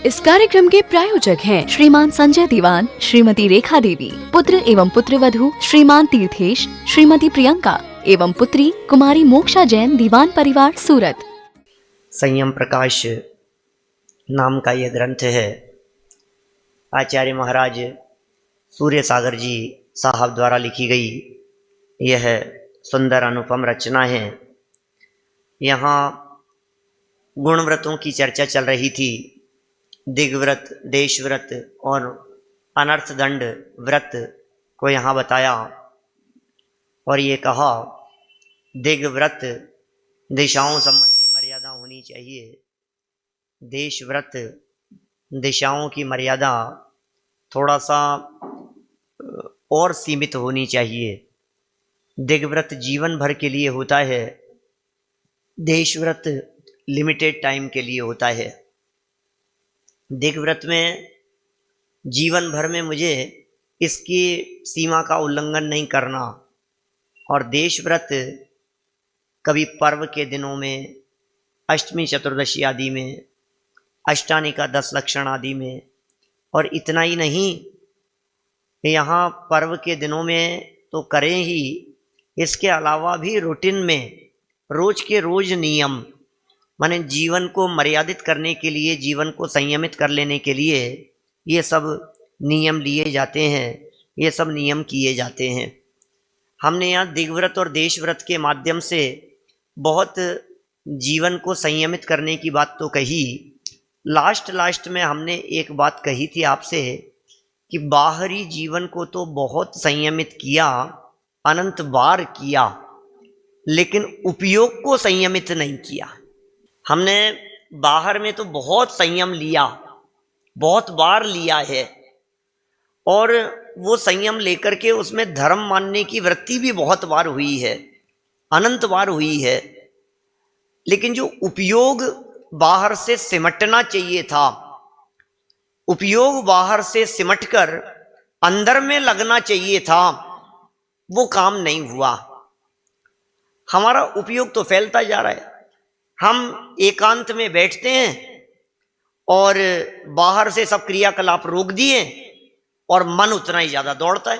इस कार्यक्रम के प्रायोजक हैं श्रीमान संजय दीवान, श्रीमती रेखा देवी, पुत्र एवं पुत्रवधू श्रीमान तीर्थेश, श्रीमती प्रियंका एवं पुत्री कुमारी मोक्षा जैन, दीवान परिवार, सूरत। संयम प्रकाश नाम का यह ग्रंथ है। आचार्य महाराज सूर्य सागर जी साहब द्वारा लिखी गई यह सुंदर अनुपम रचना है। यहाँ गुणव्रतों की चर्चा चल रही थी। दिग्व्रत, देशव्रत और अनर्थदंड व्रत को यहाँ बताया और ये कहा दिग्व्रत दिशाओं संबंधी मर्यादा होनी चाहिए, देशव्रत दिशाओं की मर्यादा थोड़ा सा और सीमित होनी चाहिए। दिग्व्रत जीवन भर के लिए होता है, देशव्रत लिमिटेड टाइम के लिए होता है। दिग्व्रत में जीवन भर में मुझे इसकी सीमा का उल्लंघन नहीं करना, और देशव्रत कभी पर्व के दिनों में, अष्टमी चतुर्दशी आदि में, अष्टानी का 10 लक्षण आदि में, और इतना ही नहीं, यहाँ पर्व के दिनों में तो करें ही, इसके अलावा भी रूटीन में रोज के रोज नियम, माने जीवन को मर्यादित करने के लिए, जीवन को संयमित कर लेने के लिए ये सब नियम लिए जाते हैं, ये सब नियम किए जाते हैं। हमने यहाँ दिग्व्रत और देशव्रत के माध्यम से बहुत जीवन को संयमित करने की बात तो कही। लास्ट में हमने एक बात कही थी आपसे कि बाहरी जीवन को तो बहुत संयमित किया, अनंत बार किया, लेकिन उपयोग को संयमित नहीं किया। हमने बाहर में तो बहुत संयम लिया, बहुत बार लिया है, और वो संयम लेकर के उसमें धर्म मानने की वृत्ति भी बहुत बार हुई है, अनंत बार हुई है, लेकिन जो उपयोग बाहर से सिमटना चाहिए था, उपयोग बाहर से सिमटकर अंदर में लगना चाहिए था, वो काम नहीं हुआ। हमारा उपयोग तो फैलता जा रहा है। हम एकांत में बैठते हैं और बाहर से सब क्रियाकलाप रोक दिए और मन उतना ही ज्यादा दौड़ता है।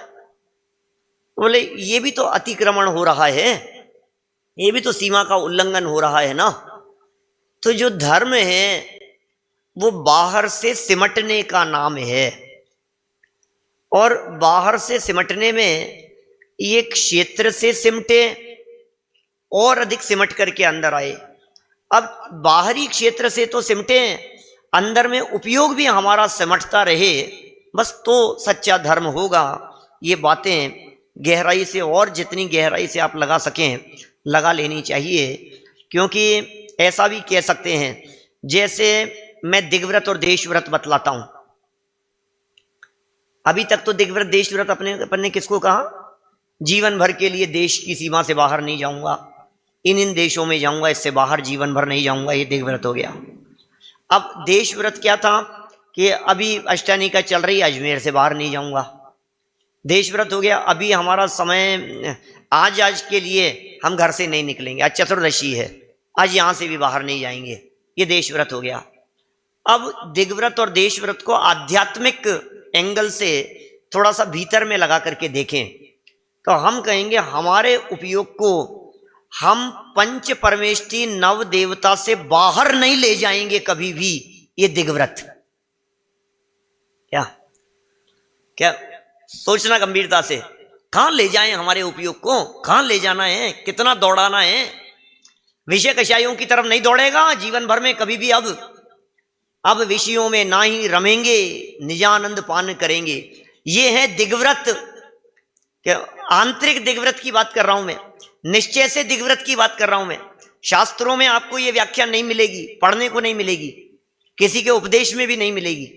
बोले ये भी तो अतिक्रमण हो रहा है, ये भी तो सीमा का उल्लंघन हो रहा है ना। तो जो धर्म है वो बाहर से सिमटने का नाम है, और बाहर से सिमटने में ये क्षेत्र से सिमटे और अधिक सिमट करके अंदर आए। अब बाहरी क्षेत्र से तो सिमटे, अंदर में उपयोग भी हमारा सिमटता रहे, बस तो सच्चा धर्म होगा। ये बातें गहराई से, और जितनी गहराई से आप लगा सकें लगा लेनी चाहिए, क्योंकि ऐसा भी कह सकते हैं जैसे मैं दिग्व्रत और देशव्रत बतलाता हूं। अभी तक तो दिग्व्रत देशव्रत अपन ने किसको कहा? जीवन भर के लिए देश की सीमा से बाहर नहीं जाऊंगा, इन देशों में जाऊंगा, इससे बाहर जीवन भर नहीं जाऊंगा, ये दिग्व्रत हो गया। अब देशव्रत क्या था कि अभी अष्टानी का चल रही, अजमेर से बाहर नहीं जाऊंगा। देशव्रत हो गया, अभी हमारा समय आज के लिए हम घर से नहीं निकलेंगे, आज चतुर्दशी है, आज यहां से भी बाहर नहीं जाएंगे, ये देशव्रत हो गया। अब दिग्व्रत और देशव्रत को आध्यात्मिक एंगल से थोड़ा सा भीतर में लगा करके देखें तो हम कहेंगे हमारे उपयोग को हम पंच परमेष्टि नव देवता से बाहर नहीं ले जाएंगे कभी भी, ये दिग्व्रत। क्या क्या सोचना गंभीरता से, कहां ले जाएं हमारे उपयोग को, कहां ले जाना है, कितना दौड़ाना है। विषय कषायों की तरफ नहीं दौड़ेगा जीवन भर में कभी भी। अब विषयों में ना ही रमेंगे, निजानंद पान करेंगे। ये है दिग्व्रत। क्या आंतरिक दिग्व्रत की बात कर रहा हूं मैं, निश्चय से दिग्व्रत की बात कर रहा हूं मैं। शास्त्रों में आपको ये व्याख्या नहीं मिलेगी, पढ़ने को नहीं मिलेगी, किसी के उपदेश में भी नहीं मिलेगी,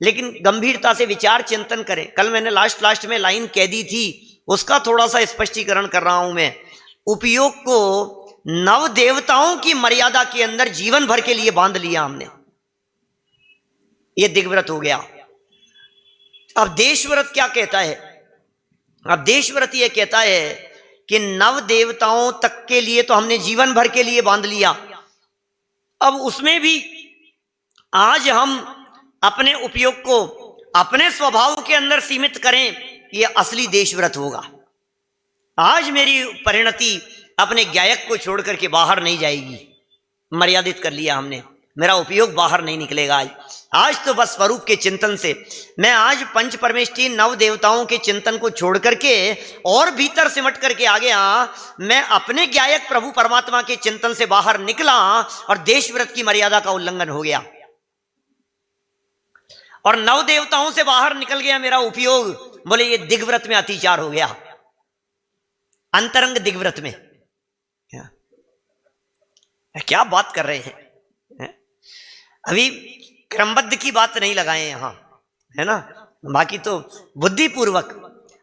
लेकिन गंभीरता से विचार चिंतन करें। कल मैंने लास्ट में लाइन कह दी थी, उसका थोड़ा सा स्पष्टीकरण कर रहा हूं मैं। उपयोग को नव देवताओं की मर्यादा के अंदर जीवन भर के लिए बांध लिया हमने, ये दिग्व्रत हो गया। अब देशव्रत क्या कहता है? अब देशव्रत ये कहता है कि नव देवताओं तक के लिए तो हमने जीवन भर के लिए बांध लिया। अब उसमें भी आज हम अपने उपयोग को अपने स्वभाव के अंदर सीमित करें, ये असली देशव्रत होगा। आज मेरी परिणति अपने गायक को छोड़ करके बाहर नहीं जाएगी, मर्यादित कर लिया हमने, मेरा उपयोग बाहर नहीं निकलेगा। आज तो बस स्वरूप के चिंतन से मैं आज पंच परमेष्ठी नव देवताओं के चिंतन को छोड़ करके और भीतर सिमट करके आ गया। मैं अपने गायक प्रभु परमात्मा के चिंतन से बाहर निकला और देशव्रत की मर्यादा का उल्लंघन हो गया और नव देवताओं से बाहर निकल गया मेरा उपयोग। बोले ये दिग्व्रत में अतिचार हो गया, अंतरंग दिग्व्रत में। क्या बात कर रहे हैं? अभी क्रमबद्ध की बात नहीं लगाए यहां, है ना? बाकी तो बुद्धिपूर्वक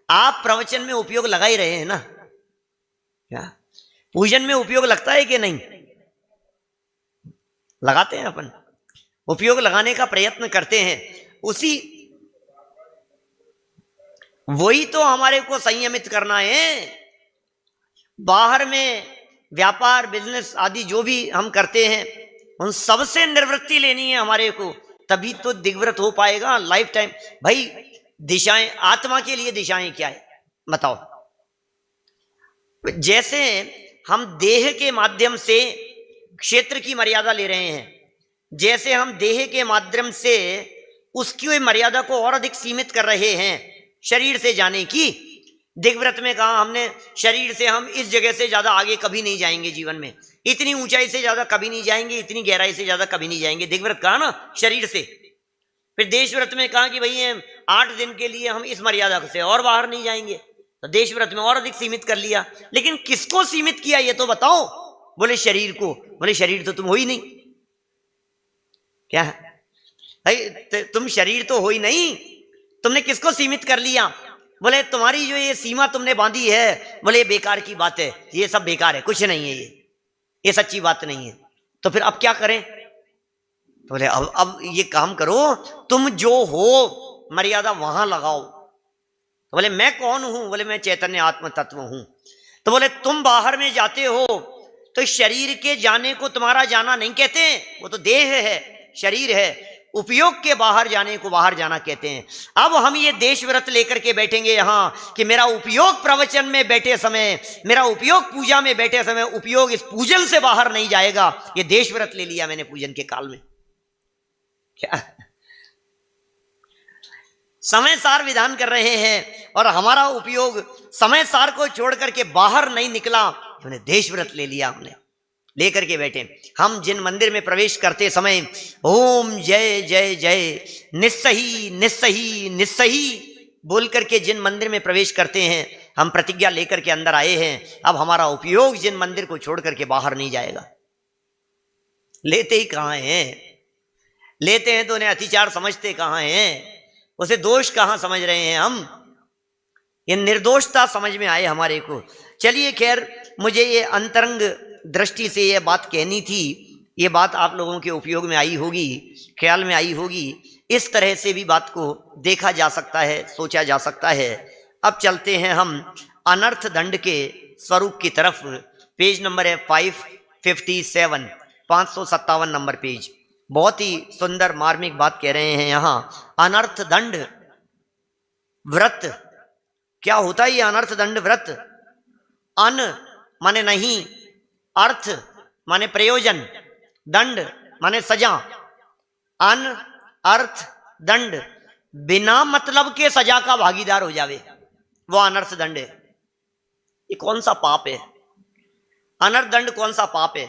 आप प्रवचन में उपयोग लगा ही रहे हैं ना। क्या पूजन में उपयोग लगता है कि नहीं? लगाते हैं अपन, उपयोग लगाने का प्रयत्न करते हैं। उसी वही तो हमारे को संयमित करना है। बाहर में व्यापार बिजनेस आदि जो भी हम करते हैं उन सबसे निवृत्ति लेनी है हमारे को, तभी तो दिग्व्रत हो पाएगा लाइफ टाइम। भाई दिशाएं, आत्मा के लिए दिशाएं क्या है बताओ? जैसे हम देह के माध्यम से क्षेत्र की मर्यादा ले रहे हैं, जैसे हम देह के माध्यम से उसकी मर्यादा को और अधिक सीमित कर रहे हैं शरीर से जाने की। दिग्व्रत में कहा हमने शरीर से हम इस जगह से ज्यादा आगे कभी नहीं जाएंगे जीवन में, इतनी ऊंचाई से ज्यादा कभी नहीं जाएंगे, इतनी गहराई से ज्यादा कभी नहीं जाएंगे। दिग्व्रत कहा ना शरीर से। फिर देशव्रत में कहा कि भाई 8 दिन के लिए हम इस मर्यादा से और बाहर नहीं जाएंगे, तो देशव्रत में और अधिक सीमित कर लिया। लेकिन किसको सीमित किया ये तो बताओ? बोले शरीर को। बोले शरीर तो तुम हो ही नहीं। क्या भाई तुम शरीर तो हो ही नहीं, तुमने किसको सीमित कर लिया? बोले तुम्हारी जो ये सीमा तुमने बांधी है, बोले ये बेकार की बात है, ये सब बेकार है, कुछ नहीं है, ये सच्ची बात नहीं है। तो फिर अब क्या करें? तो बोले अब ये काम करो, तुम जो हो मर्यादा वहां लगाओ। तो बोले मैं कौन हूं? बोले मैं चैतन्य आत्म तत्व हूं। तो बोले तुम बाहर में जाते हो तो शरीर के जाने को तुम्हारा जाना नहीं कहते, वो तो देह है, शरीर है। उपयोग के बाहर जाने को बाहर जाना कहते हैं। अब हम ये देशव्रत लेकर के बैठेंगे यहां कि मेरा उपयोग प्रवचन में बैठे समय, मेरा उपयोग पूजा में बैठे समय, उपयोग इस पूजन से बाहर नहीं जाएगा। ये देशव्रत ले लिया मैंने पूजन के काल में। क्या समय सार विधान कर रहे हैं और हमारा उपयोग समय सार को छोड़ करके बाहर नहीं निकला, हमने देशव्रत ले लिया, हमने लेकर के बैठे। हम जिन मंदिर में प्रवेश करते समय ओम जय जय जय निस्सही निस्सही निस्सही बोल करके जिन मंदिर में प्रवेश करते हैं, हम प्रतिज्ञा लेकर के अंदर आए हैं। अब हमारा उपयोग जिन मंदिर को छोड़ करके बाहर नहीं जाएगा। लेते ही कहां हैं? लेते हैं तो उन्हें अतिचार समझते कहां हैं? उसे दोष कहां समझ रहे हैं हम? ये निर्दोषता समझ में आए हमारे को। चलिए खैर, मुझे ये अंतरंग दृष्टि से यह बात कहनी थी। ये बात आप लोगों के उपयोग में आई होगी, ख्याल में आई होगी। इस तरह से भी बात को देखा जा सकता है, सोचा जा सकता है। अब चलते हैं हम अनर्थ दंड के स्वरूप की तरफ। पेज नंबर है 557, 557 नंबर पेज। बहुत ही सुंदर मार्मिक बात कह रहे हैं यहां। अनर्थ दंड व्रत क्या होता है? ये अनर्थ दंड व्रत, अन माने नहीं, अर्थ माने प्रयोजन, दंड माने सजा। अन अर्थ दंड, बिना मतलब के सजा का भागीदार हो जावे, वो अनर्थ दंड है। ये कौन सा पाप है? अनर्थ दंड कौन सा पाप है?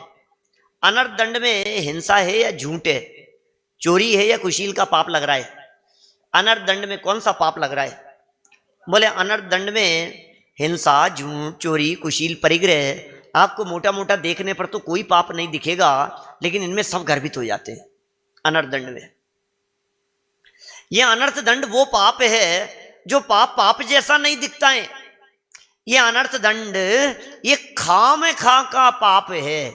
अनर्थ दंड में हिंसा है या झूठ है? चोरी है या कुशील का पाप लग रहा है? अनर्थ दंड में कौन सा पाप लग रहा है? बोले अनर्थ दंड में हिंसा, झूठ, चोरी, कुशील, परिग्रह, आपको मोटा मोटा देखने पर तो कोई पाप नहीं दिखेगा, लेकिन इनमें सब गर्भित हो जाते हैं अनर्थ दंड में। यह अनर्थ दंड वो पाप है जो पाप जैसा नहीं दिखता है। यह अनर्थ दंड ये खाम खा का पाप है,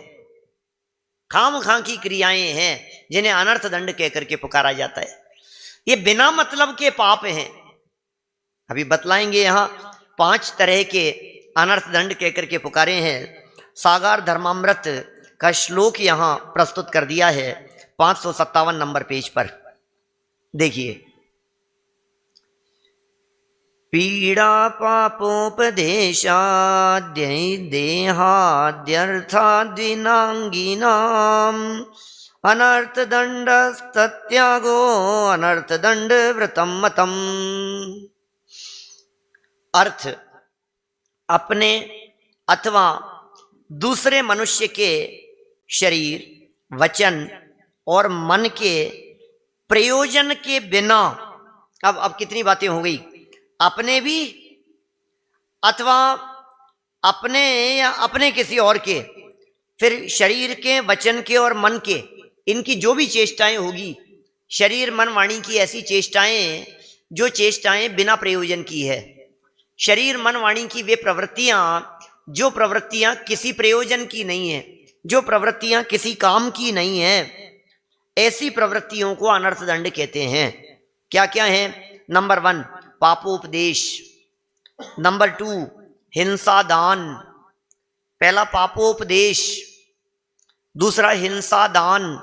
खाम खा की क्रियाएं हैं जिन्हें अनर्थ दंड कहकर के पुकारा जाता है। ये बिना मतलब के पाप हैं। अभी बतलाएंगे यहां 5 तरह के अनर्थ दंड कहकर के पुकारे हैं। सागर धर्मामृत का श्लोक यहां प्रस्तुत कर दिया है 557 नंबर पेज पर। देखिए, पीड़ा पापोपदेशाद्य देहाद्यर्थाद्विनांगिनाम् अनर्थदंडस्तत्यागो अनर्थदंड व्रतम मतम। अर्थ, अपने अथवा दूसरे मनुष्य के शरीर, वचन और मन के प्रयोजन के बिना, अब कितनी बातें हो गई, अपने भी अथवा अपने या अपने किसी और के, फिर शरीर के, वचन के और मन के, इनकी जो भी चेष्टाएं होगी, शरीर मन वाणी की ऐसी चेष्टाएं जो चेष्टाएं बिना प्रयोजन की है, शरीर मन वाणी की वे प्रवृत्तियां जो प्रवृत्तियां किसी प्रयोजन की नहीं है, जो प्रवृत्तियां किसी काम की नहीं है, ऐसी प्रवृत्तियों को अनर्थ दंड कहते हैं। क्या क्या है? नंबर 1 पापोपदेश, नंबर 2 हिंसा दान। पहला पापोपदेश, दूसरा हिंसा दान,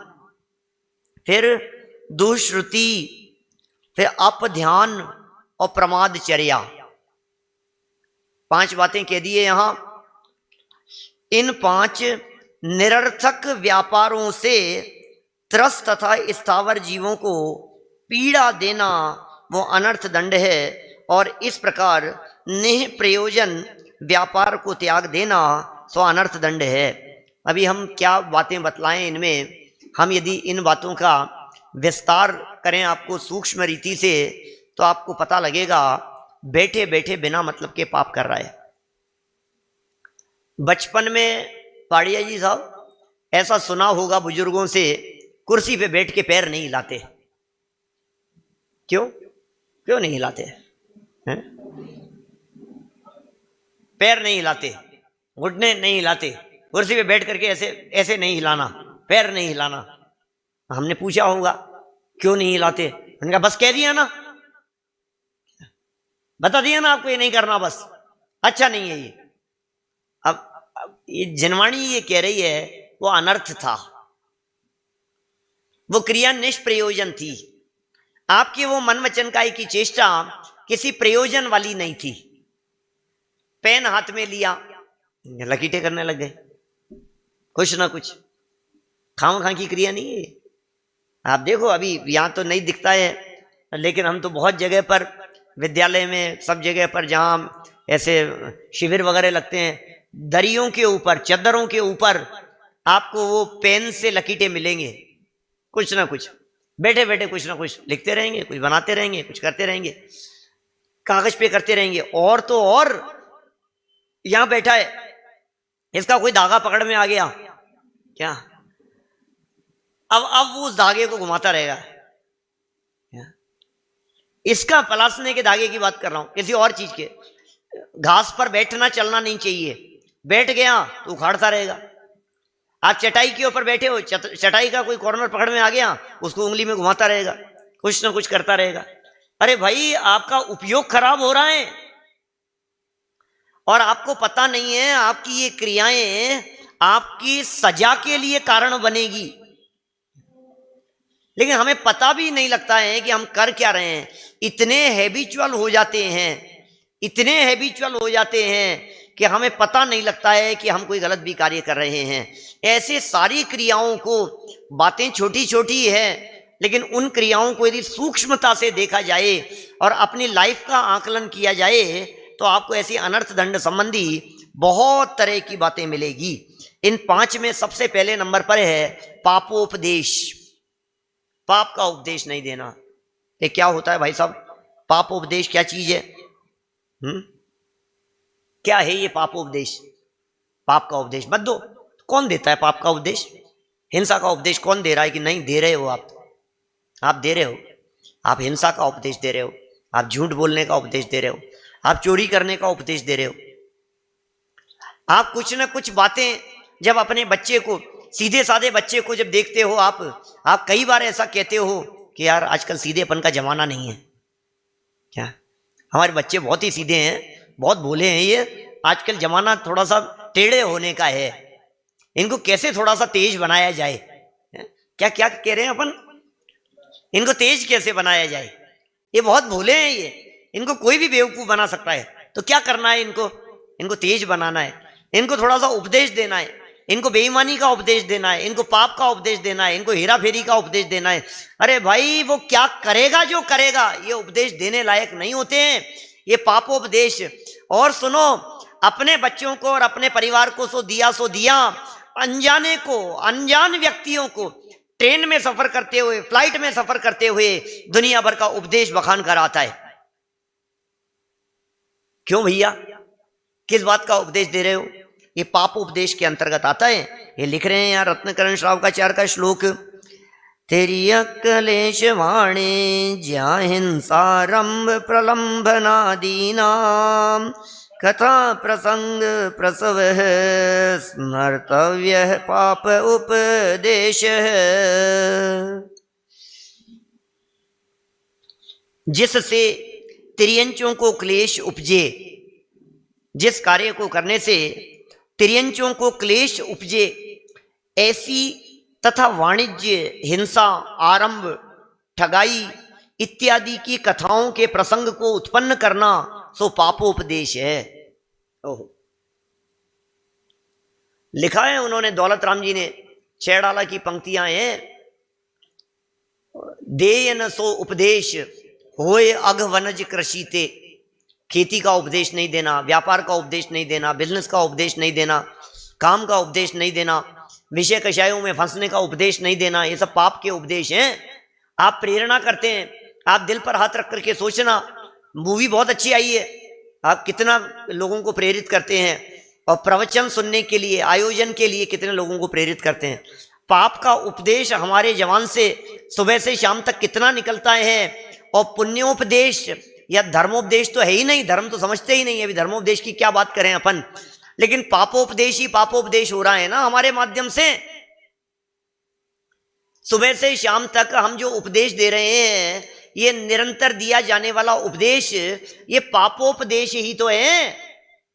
फिर दुष्श्रुति, फिर अपध्यान और प्रमादचर्या। 5 बातें कह दिए यहां। इन 5 निरर्थक व्यापारों से त्रस्त तथा स्थावर जीवों को पीड़ा देना वो अनर्थ दंड है, और इस प्रकार निष्प्रयोजन व्यापार को त्याग देना सो अनर्थ दंड है। अभी हम क्या बातें बतलाएं इनमें, हम यदि इन बातों का विस्तार करें आपको सूक्ष्म रीति से, तो आपको पता लगेगा बैठे बैठे बिना मतलब के पाप कर रहा है। बचपन में पाड़िया जी साहब ऐसा सुना होगा बुजुर्गों से, कुर्सी पे बैठ के पैर नहीं हिलाते। क्यों क्यों नहीं हिलाते हैं? पैर नहीं हिलाते, घुटने नहीं हिलाते, कुर्सी पे बैठ करके ऐसे ऐसे नहीं हिलाना, पैर नहीं हिलाना। हमने पूछा होगा क्यों नहीं हिलाते, उन्होंने कहा बस कह दिया ना, बता दिया ना आपको ये नहीं करना, बस अच्छा नहीं है ये। अब ये जनवाणी ये कह रही है वो अनर्थ था, वो क्रिया निष्प्रयोजन थी। आपकी वो मन वचन काया की चेष्टा किसी प्रयोजन वाली नहीं थी। पेन हाथ में लिया, लकीटे करने लग गए, कुछ ना कुछ खाम की क्रिया नहीं है। आप देखो अभी यहां तो नहीं दिखता है, लेकिन हम तो बहुत जगह पर, विद्यालय में, सब जगह पर जहां ऐसे शिविर वगैरह लगते हैं, दरियों के ऊपर, चद्दरों के ऊपर आपको वो पेन से लकीटे मिलेंगे। कुछ ना कुछ बैठे बैठे कुछ ना कुछ लिखते रहेंगे, कुछ बनाते रहेंगे, कुछ करते रहेंगे, कागज पे करते रहेंगे। और तो और यहां बैठा है, इसका कोई धागा पकड़ में आ गया क्या, अब वो उस धागे को घुमाता रहेगा। इसका पलासने के धागे की बात कर रहा हूं, किसी और चीज के। घास पर बैठना चलना नहीं चाहिए, बैठ गया तो उखाड़ता रहेगा। आप चटाई के ऊपर बैठे हो, चटाई का कोई कॉर्नर पकड़ में आ गया, उसको उंगली में घुमाता रहेगा, कुछ ना कुछ करता रहेगा। अरे भाई, आपका उपयोग खराब हो रहा है और आपको पता नहीं है आपकी ये क्रियाएं आपकी सजा के लिए कारण बनेगी, लेकिन हमें पता भी नहीं लगता है कि हम कर क्या रहे हैं। इतने हैबिचुअल हो जाते हैं, इतने हैबिचुअल हो जाते हैं कि हमें पता नहीं लगता है कि हम कोई गलत भी कार्य कर रहे हैं। ऐसे सारी क्रियाओं को, बातें छोटी छोटी है, लेकिन उन क्रियाओं को यदि सूक्ष्मता से देखा जाए और अपनी लाइफ का आकलन किया जाए तो आपको ऐसी अनर्थ दंड संबंधी बहुत तरह की बातें मिलेगी। इन 5 में सबसे पहले नंबर पर है पापोपदेश। पाप का उपदेश नहीं देना। ये क्या होता है भाई साहब? पापोपदेश क्या चीज है? क्या है ये पापोपदेश? पाप का उपदेश मत दो। कौन देता है पाप का उपदेश? हिंसा का उपदेश कौन दे रहा है? कि नहीं दे रहे हो आप दे रहे हो। आप हिंसा का उपदेश दे रहे हो, आप झूठ बोलने का उपदेश दे रहे हो, आप चोरी करने का उपदेश दे रहे हो। आप कुछ ना कुछ बातें जब अपने बच्चे को, सीधे साधे बच्चे को जब देखते हो आप कई बार ऐसा कहते हो कि यार आजकल सीधेपन का जमाना नहीं है क्या? हमारे बच्चे बहुत ही सीधे हैं, बहुत भोले हैं, ये आजकल जमाना थोड़ा सा टेढ़े होने का है, इनको कैसे थोड़ा सा तेज बनाया जाए। क्या क्या कह रहे हैं अपन? इनको तेज कैसे बनाया जाए। ये बहुत भोले हैं, ये इनको कोई भी बेवकूफ बना सकता है। तो क्या करना है इनको, इनको तेज बनाना है, इनको थोड़ा सा उपदेश देना है, इनको बेईमानी का उपदेश देना है, इनको पाप का उपदेश देना है, इनको हेरा फेरी का उपदेश देना है। अरे भाई वो क्या करेगा जो करेगा, ये उपदेश देने लायक नहीं होते हैं, ये पापोपदेश। और सुनो, अपने बच्चों को और अपने परिवार को सो दिया, अनजाने को, अनजान व्यक्तियों को ट्रेन में सफर करते हुए, फ्लाइट में सफर करते हुए दुनिया भर का उपदेश बखान कराता है। क्यों भैया, किस बात का उपदेश दे रहे हो? ये पाप उपदेश के अंतर्गत आता है। ये लिख रहे हैं यहाँ रत्नकरण श्रावकाचार्य का श्लोक, तेरी अक्लेश वाणी ज्या हिंसारंभ प्रलंबनादीनाम कथा प्रसंग प्रसव स्मर्तव्य पाप उपदेश। जिससे तिर्यंचों को क्लेश उपजे, जिस कार्य को करने से तिर्यंचों को क्लेश उपजे, ऐसी तथा वाणिज्य, हिंसा, आरंभ, ठगाई इत्यादि की कथाओं के प्रसंग को उत्पन्न करना सो पापोपदेश है। ओहो, लिखा है उन्होंने, दौलत राम जी ने, छैड़ाला की पंक्तियां हैं, देय न सो उपदेश होए अघ वनज कृषिते। खेती का उपदेश नहीं देना, व्यापार का उपदेश नहीं देना, बिजनेस का उपदेश नहीं देना, काम का उपदेश नहीं देना, विषय कषायों में फंसने का उपदेश नहीं देना, ये सब पाप के उपदेश हैं। आप प्रेरणा करते हैं, आप दिल पर हाथ रख करके सोचना, मूवी बहुत अच्छी आई है, आप कितना लोगों को प्रेरित करते हैं, और प्रवचन सुनने के लिए, आयोजन के लिए कितने लोगों को प्रेरित करते हैं। पाप का उपदेश हमारे जवान से सुबह से शाम तक कितना निकलता है, और पुण्योपदेश या धर्मोपदेश तो है ही नहीं, धर्म तो समझते ही नहीं है, अभी धर्मोपदेश की क्या बात करें अपन, लेकिन पापोपदेश ही पापोपदेश हो रहा है ना हमारे माध्यम से। सुबह से शाम तक हम जो उपदेश दे रहे हैं, ये निरंतर दिया जाने वाला उपदेश, ये पापोपदेश ही तो है।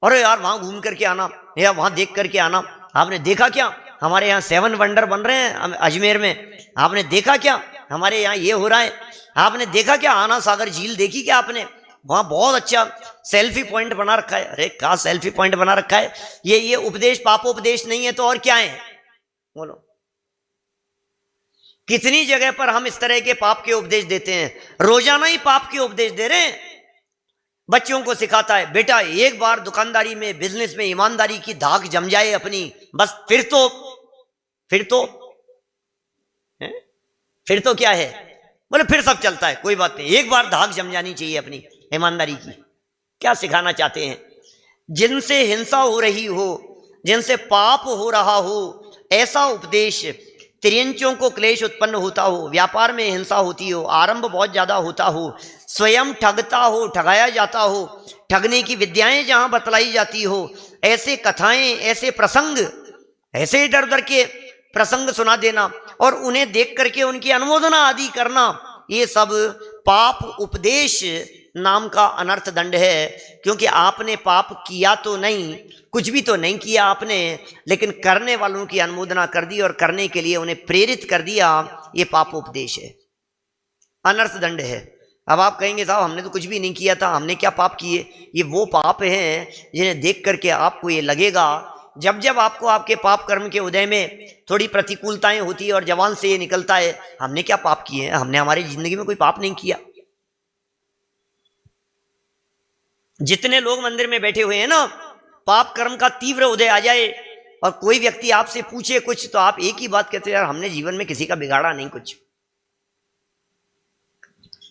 अरे यार वहां घूम करके आना, या वहां देख करके आना, आपने देखा क्या हमारे यहाँ 7 वंडर बन रहे हैं अजमेर में, आपने देखा क्या हमारे यहाँ ये हो रहा है, आपने देखा क्या आना सागर झील देखी क्या आपने, वहां बहुत अच्छा सेल्फी पॉइंट बना रखा है। अरे क्या सेल्फी पॉइंट बना रखा है, ये उपदेश पापोपदेश नहीं है तो और क्या है बोलो। कितनी जगह पर हम इस तरह के पाप के उपदेश देते हैं, रोजाना ही पाप के उपदेश दे रहे हैं। बच्चों को सिखाता है, बेटा एक बार दुकानदारी में, बिजनेस में ईमानदारी की धाक जम जाए अपनी, बस फिर तो क्या है, बोले फिर सब चलता है, कोई बात नहीं, एक बार धाक जम जानी चाहिए अपनी ईमानदारी की। क्या सिखाना चाहते हैं? जिनसे हिंसा हो रही हो, जिनसे पाप हो रहा हो, ऐसा उपदेश, तिर्यंचों को क्लेश उत्पन्न होता हो, व्यापार में हिंसा होती हो, आरंभ बहुत ज्यादा होता हो, स्वयं ठगता हो, ठगाया जाता हो, ठगने की विद्याएं जहां बतलाई जाती हो, ऐसे कथाएं, ऐसे प्रसंग, ऐसे इधर उधर के प्रसंग सुना देना और उन्हें देख करके उनकी अनुमोदना आदि करना, ये सब पाप उपदेश नाम का अनर्थ दंड है। क्योंकि आपने पाप किया तो नहीं, कुछ भी तो नहीं किया आपने, लेकिन करने वालों की अनुमोदना कर दी और करने के लिए उन्हें प्रेरित कर दिया, ये पाप उपदेश है, अनर्थ दंड है। अब आप कहेंगे साहब हमने तो कुछ भी नहीं किया था, हमने क्या पाप किए? ये वो पाप हैं जिन्हें देख करके आपको ये लगेगा, जब जब आपको आपके पाप कर्म के उदय में थोड़ी प्रतिकूलताएं होती है और जवान से ये निकलता है हमने क्या पाप किए हैं, हमने हमारी जिंदगी में कोई पाप नहीं किया। जितने लोग मंदिर में बैठे हुए हैं ना, पाप कर्म का तीव्र उदय आ जाए और कोई व्यक्ति आपसे पूछे कुछ, तो आप एक ही बात कहते हैं, यार हमने जीवन में किसी का बिगाड़ा नहीं, कुछ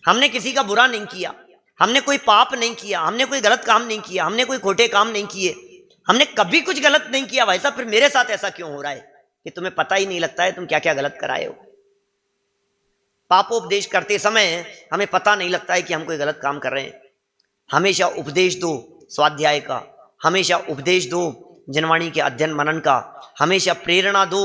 हमने किसी का बुरा नहीं किया, हमने कोई पाप नहीं किया, हमने कोई गलत काम नहीं किया, हमने कोई खोटे काम नहीं किए, हमने कभी कुछ गलत नहीं किया। भाई साहब फिर मेरे साथ ऐसा क्यों हो रहा है कि तुम्हें पता ही नहीं लगता है तुम क्या क्या गलत कराए हो। पापोपदेश करते समय हमें पता नहीं लगता है कि हम कोई गलत काम कर रहे हैं। हमेशा उपदेश दो स्वाध्याय का, हमेशा उपदेश दो जनवाणी के अध्ययन मनन का, हमेशा प्रेरणा दो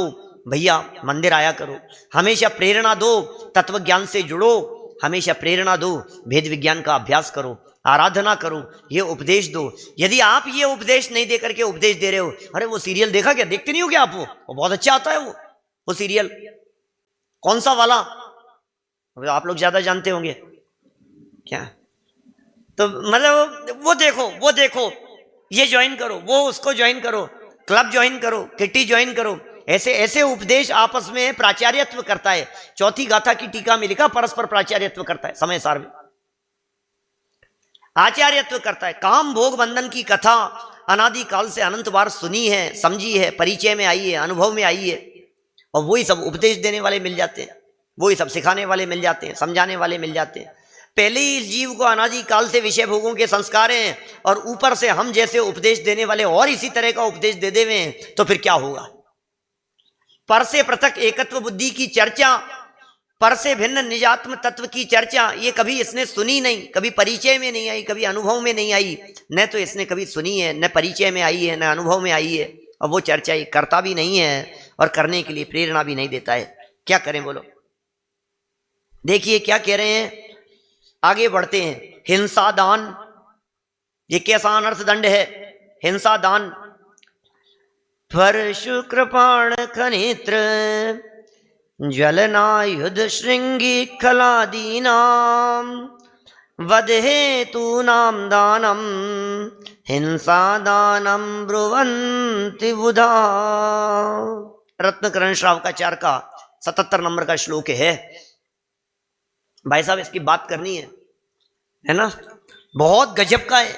भैया मंदिर आया करो, हमेशा प्रेरणा दो तत्व ज्ञान से जुड़ो, हमेशा प्रेरणा दो भेद विज्ञान का अभ्यास करो, आराधना करो, ये उपदेश दो। यदि आप ये उपदेश नहीं दे करके उपदेश दे रहे हो, अरे वो सीरियल देखा क्या, देखते नहीं हो क्या आप? वो बहुत अच्छा आता है वो सीरियल, कौन सा वाला, अब आप लोग ज्यादा जानते होंगे क्या। तो मतलब वो देखो ये ज्वाइन करो, वो उसको ज्वाइन करो, क्लब ज्वाइन करो, किटी ज्वाइन करो, ऐसे ऐसे उपदेश आपस में प्राचार्यत्व करता है। चौथी गाथा की टीका में लिखा परस्पर प्राचार्यत्व करता है, समय सार में आचार्यत्व करता है। काम भोग बंधन की कथा अनादि काल से अनंत बार सुनी है, समझी है, परिचय में आई है, अनुभव में आई है, और वही सब उपदेश देने वाले मिल जाते हैं, वही सब सिखाने वाले मिल जाते हैं, समझाने वाले मिल जाते हैं। पहले ही इस जीव को अनादि काल से विषय भोगों के संस्कार हैं, और ऊपर से हम जैसे उपदेश देने वाले और इसी तरह का उपदेश दे देवे हैं, तो फिर क्या होगा। पर से पृथक एकत्व बुद्धि की चर्चा, पर से भिन्न निजात्म तत्व की चर्चा, ये कभी इसने सुनी नहीं, कभी परिचय में नहीं आई, कभी अनुभव में नहीं आई। न तो इसने कभी सुनी है, न परिचय में आई है, न अनुभव में आई है, और वो चर्चा ये करता भी नहीं है और करने के लिए प्रेरणा भी नहीं देता है। क्या करें बोलो। देखिए क्या कह रहे हैं, आगे बढ़ते हैं। हिंसा दान, ये कैसा अनर्थ दंड है। हिंसा दान, फर शुक्रपाण खनेत्र ज्वलनायुध श्रृंगी खलादीनाम वध हेतु नाम दानम हिंसा दानम ब्रुवन्ति बुधा। रत्नकरण श्रावकाचार्य का 77 नंबर का श्लोक है। भाई साहब इसकी बात करनी है ना, बहुत गजब का है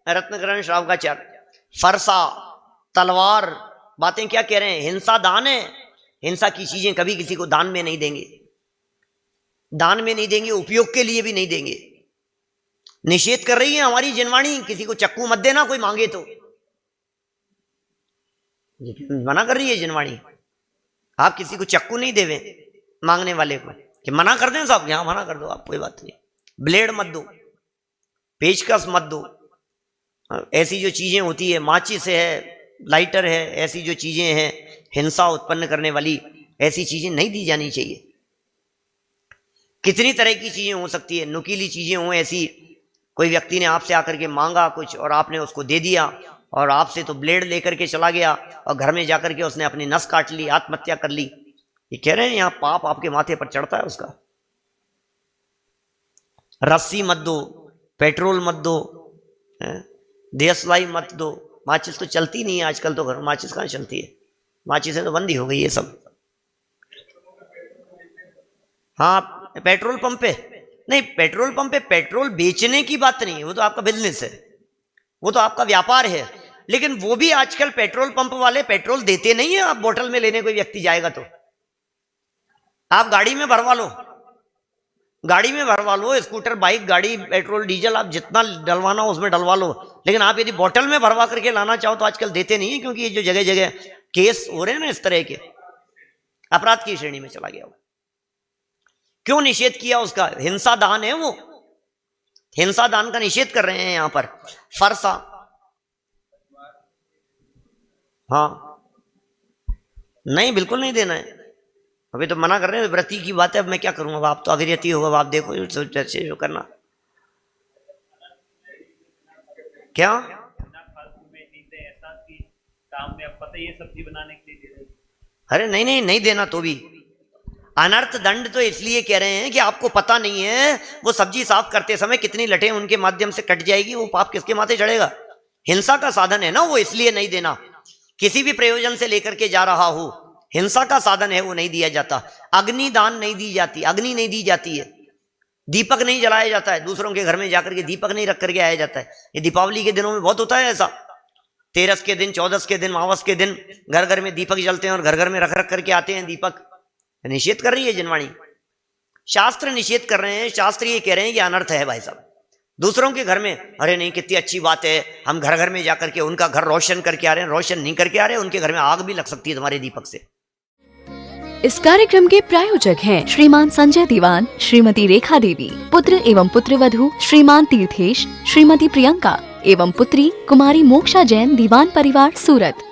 रत्नकरण श्रावकाचार्य। फरसा, तलवार, बातें क्या कह रहे हैं। हिंसा दान है, हिंसा की चीजें कभी किसी को दान में नहीं देंगे, दान में नहीं देंगे, उपयोग के लिए भी नहीं देंगे। निषेध कर रही है हमारी जिनवाणी, किसी को चक्कू मत देना कोई मांगे तो, मना कर रही है जिनवाणी। आप किसी को चक्कू नहीं देवे मांगने वाले को, कि मना कर दें साहब, यहां मना कर दो आप, कोई बात नहीं। ब्लेड मत दो, पेचकस मत दो, ऐसी जो चीजें होती है, माचिस है, लाइटर है, ऐसी जो चीजें हैं हिंसा उत्पन्न करने वाली, ऐसी चीजें नहीं दी जानी चाहिए। कितनी तरह की चीजें हो सकती है, नुकीली चीजें हो ऐसी, कोई व्यक्ति ने आपसे आकर के मांगा कुछ और आपने उसको दे दिया, और आपसे तो ब्लेड लेकर के चला गया और घर में जाकर के उसने अपनी नस काट ली, आत्महत्या कर ली। ये कह रहे हैं यहां पाप आपके माथे पर चढ़ता है उसका। रस्सी मत दो, पेट्रोल मत दो, देशलाई मत दो। माचिस तो चलती नहीं है आजकल, तो घर में माचिस कहाँ चलती है, माचिस तो बंद ही हो गई ये सब। हाँ पेट्रोल पंप पे नहीं, पेट्रोल पंप पे पेट्रोल बेचने की बात नहीं है, वो तो आपका बिजनेस है, वो तो आपका व्यापार है। लेकिन वो भी आजकल पेट्रोल पंप वाले पेट्रोल देते नहीं है। आप बोतल में लेने कोई व्यक्ति जाएगा तो आप गाड़ी में भरवा लो, गाड़ी में भरवा लो, स्कूटर, बाइक, गाड़ी, पेट्रोल, डीजल, आप जितना डलवाना हो उसमें डलवा लो। लेकिन आप यदि बोतल में भरवा करके लाना चाहो तो आजकल देते नहीं है, क्योंकि ये जो जगह जगह केस हो रहे हैं ना इस तरह के, अपराध की श्रेणी में चला गया वो। क्यों निषेध किया उसका? हिंसा दान है वो, हिंसा दान का निषेध कर रहे हैं यहां पर। फरसा, हाँ नहीं, बिल्कुल नहीं देना है। अभी तो मना कर रहे हैं, व्रती की बात है, अब मैं क्या करूंगा। अब आप तो अविरती होगा, अब आप देखो जो करना क्या काम में अब पता ये सब्जी बनाने के लिए दे रहे। अरे नहीं नहीं, नहीं देना तो भी अनर्थ दंड। तो इसलिए कह रहे हैं कि आपको पता नहीं है वो सब्जी साफ करते समय कितनी लटें उनके माध्यम से कट जाएगी, वो पाप किसके माथे चढ़ेगा? हिंसा का साधन है ना वो, इसलिए नहीं देना। किसी भी प्रयोजन से लेकर के जा रहा हो, हिंसा का साधन है वो नहीं दिया जाता। अग्नि दान नहीं दी जाती, अग्नि नहीं दी जाती है, दीपक नहीं जलाया जाता है, दूसरों के घर में जाकर के दीपक नहीं रख करके आया जाता है। ये दीपावली के दिनों में बहुत होता है ऐसा, 13 के दिन, 14 के दिन, मावस के दिन घर घर में दीपक जलते हैं और घर घर में रख रख करके आते हैं दीपक। निषेध कर रही है जिनवाणी, शास्त्र निषेध कर रहे हैं। शास्त्र ये कह रहे हैं कि अनर्थ है भाई साहब। दूसरों के घर में, अरे नहीं कितनी अच्छी बात है, हम घर घर में जाकर के उनका घर रोशन करके आ रहे हैं, रोशन नहीं करके आ रहे हैं, उनके घर में आग भी लग सकती है तुम्हारे दीपक से। इस कार्यक्रम के प्रायोजक हैं श्रीमान संजय दीवान, श्रीमती रेखा देवी, पुत्र एवं पुत्रवधू श्रीमान तीर्थेश, श्रीमती प्रियंका एवं पुत्री कुमारी मोक्षा जैन, दीवान परिवार सूरत।